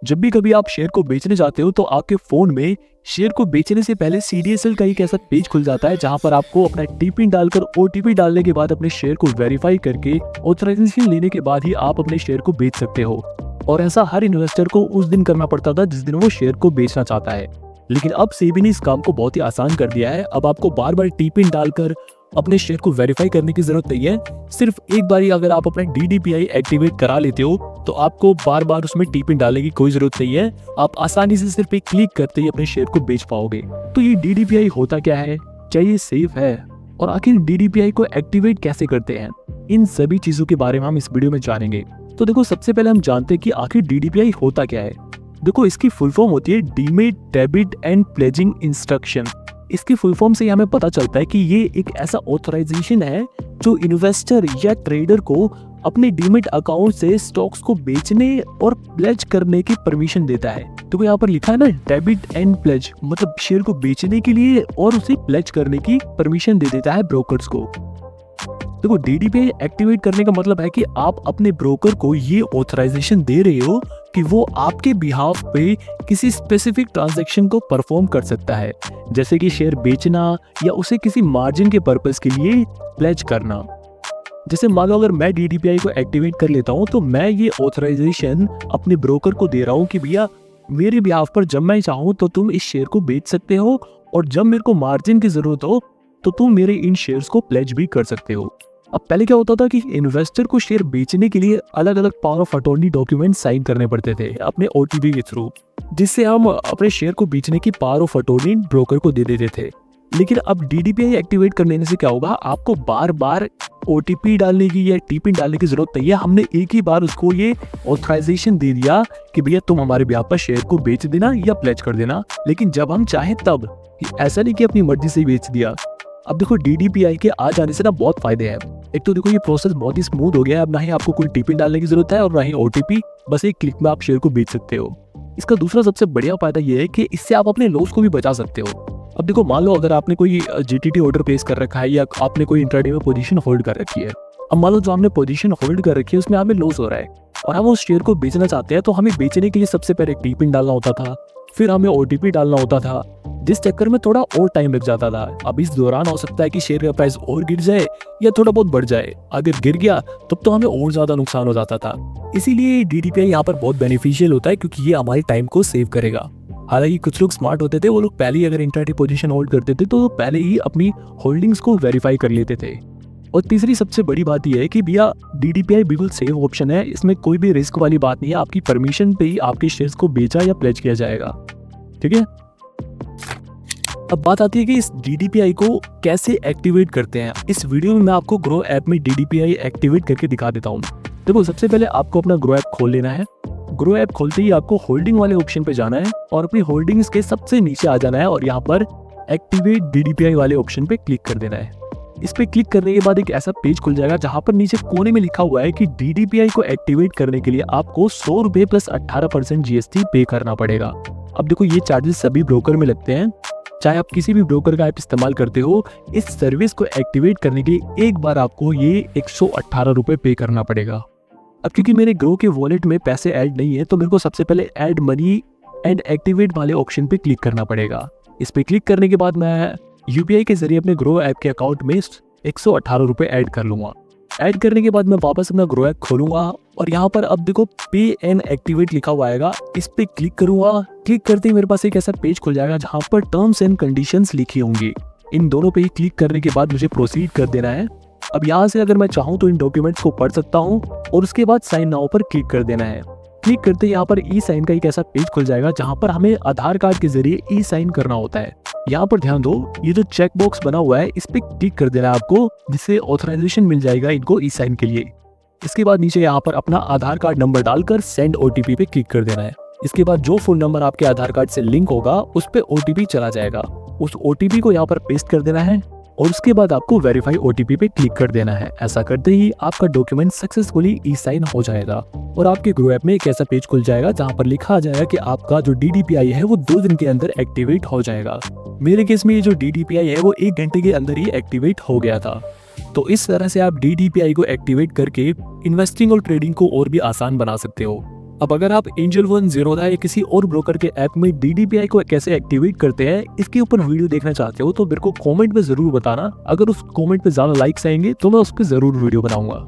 जब भी कभी आप शेयर को बेचने जाते हो तो आपके फोन में शेयर को बेचने से पहले CDSL का एक ऐसा पेज खुल जाता है जहां पर आपको अपना टीपिन डालकर OTP डालने के बाद अपने शेयर को वेरीफाई करके ऑथराइजेशन लेने के बाद ही आप अपने शेयर को बेच सकते हो। और ऐसा हर इन्वेस्टर को उस दिन करना पड़ता था जिस दिन वो शेयर को बेचना चाहता है। लेकिन अब सेबी ने इस काम को बहुत ही आसान कर दिया है। अब आपको बार बार टीपिन डालकर अपने शेयर को वेरीफाई करने की जरूरत नहीं है। सिर्फ एक बारी अगर आप अपना DDPI एक्टिवेट करा लेते हो तो आपको बार बार उसमें टीपिन डालने की कोई जरूरत नहीं है। आप आसानी से सिर्फ एक क्लिक करते ही अपने शेयर को बेच पाओगे। तो ये DDPI होता क्या है, क्या ये सेफ है, और आखिर DDPI को एक्टिवेट कैसे करते हैं, इन सभी चीजों के बारे में हम इस वीडियो में जानेंगे। तो देखो, सबसे पहले हम जानते हैं कि आखिर DDPI होता क्या है। देखो, इसकी फुल फॉर्म होती है demat debit and pledging instruction. इसकी फुल फॉर्म से हमें पता चलता है कि ये एक ऐसा ऑथराइजेशन है जो इन्वेस्टर या ट्रेडर को अपने डीमेट अकाउंट से स्टॉक्स को बेचने और प्लेज करने की परमिशन देता है। तो यहाँ पर लिखा है ना, डेबिट एंड प्लेज, मतलब शेयर को बेचने के लिए और उसे प्लेज करने की परमिशन दे देता है ब्रोकर्स को। देखो, DDPI एक्टिवेट करने का मतलब है कि आप अपने ब्रोकर को ये ऑथराइजेशन दे रहे हो कि वो आपके बिहाफ पे किसी स्पेसिफिक ट्रांजैक्शन को परफॉर्म कर सकता है, जैसे कि शेयर बेचना या उसे किसी मार्जिन के पर्पस के लिए प्लेज करना। जैसे मान लो अगर मैं DDPI को एक्टिवेट कर लेता हूँ तो मैं ये ऑथराइजेशन अपने ब्रोकर को दे रहा हूँ कि भैया मेरे बिहाफ पर जब मैं चाहूँ तो तुम इस शेयर को बेच सकते हो, और जब मेरे को मार्जिन की जरूरत हो तो तुम मेरे इन शेयर्स को प्लेज भी कर सकते हो। अब पहले क्या होता था कि इन्वेस्टर को शेयर बेचने के लिए अलग अलग power of attorney document sign करने पड़ते थे अपने OTP के थ्रू, जिससे हम अपने शेयर को बेचने की पावर ऑफ अटॉर्नी ब्रोकर को दे देते थे। लेकिन अब DDPI एक्टिवेट कर लेने से क्या होगा, आपको बार बार OTP डालने की या टीपिन डालने की जरूरत नहीं है। हमने एक ही बार उसको ये ऑथराइजेशन दे दिया कि भैया तुम हमारे बिहाफ पर शेयर को बेच देना या प्लेज कर देना, लेकिन जब हम चाहें तब, ऐसा नहीं कि अपनी मर्जी से बेच दिया। अब देखो, DDPI के आ जाने से ना बहुत फायदे हैं। एक तो देखो, ये प्रोसेस बहुत ही स्मूथ हो गया है। अब ना ही आपको कोई टीपिन डालने की जरूरत है और ना ही OTP, बस एक क्लिक में आप शेयर को बेच सकते हो। इसका दूसरा सबसे बढ़िया फायदा ये है कि इससे आप अपने लॉस को भी बचा सकते हो। अब देखो, मान लो अगर आपने कोई GTT ऑर्डर प्लेस कर रखा है या आपने कोई इंट्राडे में पोजीशन होल्ड कर रखी है। अब मान लो जो हमने पोजीशन होल्ड कर रखी है उसमें हमें लॉस हो रहा है और हम उस शेयर को बेचना चाहते हैं, तो हमें बेचने के लिए सबसे पहले टीपिन डालना होता था, फिर हमें OTP डालना होता था, जिस चक्कर में थोड़ा और टाइम लग जाता था। अब इस दौरान हो सकता है कि शेयर का प्राइस और गिर जाए या थोड़ा बहुत बढ़ जाए। अगर गिर गया तब तो हमें और ज्यादा नुकसान हो जाता था। इसीलिए DDPI यहाँ पर बहुत बेनिफिशियल होता है, क्योंकि ये हमारे टाइम को सेव करेगा। हालांकि कुछ लोग स्मार्ट होते थे, वो लोग पहले ही अगर इंट्राडे पोजीशन होल्ड करते थे तो पहले ही अपनी होल्डिंग्स को वेरीफाई कर लेते थे। और तीसरी सबसे बड़ी बात यह है कि भैया DDPI बिल्कुल सेफ ऑप्शन है। इसमें कोई भी रिस्क वाली बात नहीं है। आपकी परमिशन पे ही आपके शेयर्स को बेचा या प्लेज किया जाएगा। ठीक है, अब बात आती है कि इस DDPI को कैसे एक्टिवेट करते हैं। इस वीडियो में मैं आपको ग्रो ऐप में DDPI एक्टिवेट करके दिखा देता हूँ। देखो, सबसे पहले आपको अपना ग्रो ऐप खोल लेना है। ग्रो ऐप खोलते ही आपको होल्डिंग वाले ऑप्शन पे जाना है और अपनी होल्डिंग्स के सबसे नीचे आ जाना है और यहाँ पर एक्टिवेट DDPI वाले ऑप्शन पे क्लिक कर देना है। इस पे क्लिक करने के बाद एक ऐसा पेज खुल जाएगा जहाँ पर नीचे कोने में लिखा हुआ है कि DDPI को एक्टिवेट करने के लिए आपको 100 रुपए प्लस 18% GST पे करना पड़ेगा। अब देखो, ये चार्जेस सभी ब्रोकर में लगते हैं, चाहे आप किसी भी ब्रोकर का ऐप इस्तेमाल करते हो। इस सर्विस को एक्टिवेट करने के लिए एक बार आपको ये 118 रुपए पे करना पड़ेगा। अब क्योंकि मेरे ग्रो के वॉलेट में पैसे ऐड नहीं है तो मेरे को सबसे पहले ऐड मनी एंड एक्टिवेट वाले ऑप्शन पे क्लिक करना पड़ेगा। इस पे क्लिक करने के बाद मैं UPI के जरिए अपने ग्रो ऐप के अकाउंट में 118 रुपए ऐड कर लूंगा। ऐड करने के बाद मैं वापस अपना ग्रो ऐप खोलूंगा और यहाँ पर अब देखो पे एंड एक्टिवेट लिखा हुआ आएगा। इस पे क्लिक करूंगा। क्लिक करते ही मेरे पास एक ऐसा पेज खुल जाएगा जहाँ पर टर्म्स एंड कंडीशंस लिखी होंगी। इन दोनों पे ही क्लिक करने के बाद मुझे प्रोसीड कर देना है। अब यहाँ से अगर मैं चाहूँ तो इन डॉक्यूमेंट्स को पढ़ सकता हूँ और उसके बाद साइन नाउ पर क्लिक कर देना है। क्लिक करते ही यहाँ पर ई साइन का एक ऐसा पेज खुल जाएगा जहाँ पर हमें आधार कार्ड के जरिए ई साइन करना होता है। यहाँ पर ध्यान दो, ये जो चेक बॉक्स बना हुआ है इस पे क्लिक कर देना है आपको, जिससे ऑथराइजेशन मिल जाएगा इनको ई साइन के लिए। इसके बाद नीचे यहाँ पर अपना आधार कार्ड नंबर डालकर सेंड OTP पे क्लिक कर देना है। इसके बाद जो फोन नंबर आपके आधार कार्ड से लिंक होगा उस पे OTP चला जाएगा। उस OTP को यहाँ पर पेस्ट कर देना है और उसके बाद आपको वेरीफाई OTP पे क्लिक कर देना है। ऐसा करते ही आपका डॉक्यूमेंट सक्सेसफुली ई साइन हो जाएगा और आपके ग्रो ऐप में एक ऐसा पेज खुल जाएगा जहाँ पर लिखा आ जाएगा कि आपका जो DDPI है वो 2 दिन के अंदर एक्टिवेट हो जाएगा। मेरे केस में ये जो DDPI है वो 1 घंटे के अंदर ही एक्टिवेट हो गया था। तो इस तरह से आप DDPI को एक्टिवेट करके इन्वेस्टिंग और ट्रेडिंग को और भी आसान बना सकते हो। अब अगर आप एंजल वन, ज़ीरोधा या किसी और ब्रोकर के ऐप में DDPI को कैसे एक्टिवेट करते हैं, इसके ऊपर वीडियो देखना चाहते हो तो मेरे को कमेंट में जरूर बताना। अगर उस कमेंट पे ज्यादा लाइक्स आएंगे तो मैं उस पर जरूर वीडियो बनाऊंगा।